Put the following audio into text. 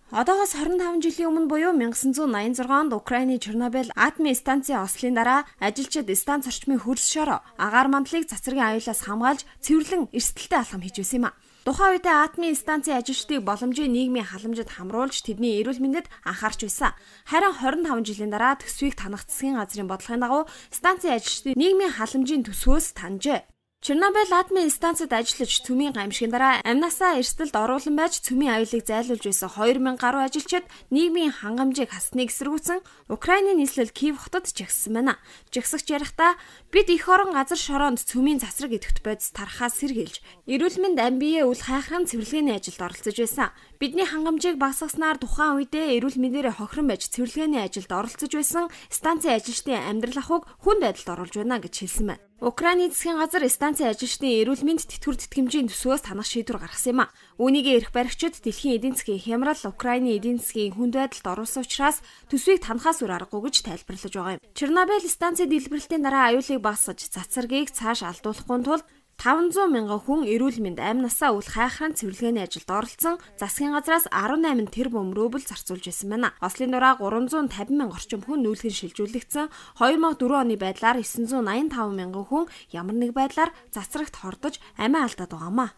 Одоогоос 25 жилийн өмнө буюу 1986 онд Украины Чернобыль атомын станцын ослын дараа ажилчид станц орчмын хөрс шороо агаар мандлыг цацрагийн аюулаас хамгаалж цэвэрлэн эрсдэлтэй алхам хийж байсан юм а. Тухайн үедээ атомын станцын ажилчдыг боломжийн нийгмийн халамжид хамруулж тэдний эрүүл мэндэд анхаарч байсан. Харин 25 жилийн дараа төсвийг танах засгийн газрын бодлогын дагуу станцын ажилчдыг нийгмийн халамжийн төсвөөс таньжээ. Чернобыль атомын станцад ажиллаж цөмийн гамшигын дараа амнасаа эрсдэлд оруулан байж цөмийн аюулыг зайлуулж байсан 2000 гаруй ажилчид нийгмийн хангамжийг хасныг эсэргүүцэн Украины нийслэл Киев хотод жагссан байна. Жагсагч ярихдаа бид эх орон газар шороонд цөмийн цацраг идэвхт бодис тархаас сэргийлж эрүүл мэнд амбие үл хайхран цэвэрлэгээний ажилд оролцож байсан. Бидний хангамжийг багасгаснаар тухайн үедээ эрүүл мэндээр хохирон байж цэвэрлэгээний ажилд оролцож байсан станцын ажилчдын амьдрал ахуйг хүнд байдалд оруулж байна гэж хэлсэн байна. Украины засгийн газар станцын ажилчдын эрүүл мэнд тэтгэвэр тэтгэмжийн төсвөөс танах шийдвэр гаргасан юм а. Үүнийгээ эрх баригчид дэлхийн эдийн засгийн хямрал Украины эдийн засгийн хүнд байдалд оруулсан учраас төсвийг танахаас үр аргагүй гэж тайлбарлаж байгаа юм. Чернобыль станцын дэлбэрэлтийн дараа аюулыг багасгаж цацрагийг цааш алдуулахгүй тулд 500 мянган хүн эрүүл мэнд амнасаа үл хайхран цэвэрлэгээний ажилд оролцсон засгийн газраас 18 тэрбум рубль зарцуулж байсан байна. Ослын дураа 350 мянга орчим хүн нүүлгэн шилжүүлэгдсэн. 2004 оны байдлаар 985 мянган хүн ямар нэг байдлаар цацрагт хордож амиа алдаад байгаамаа.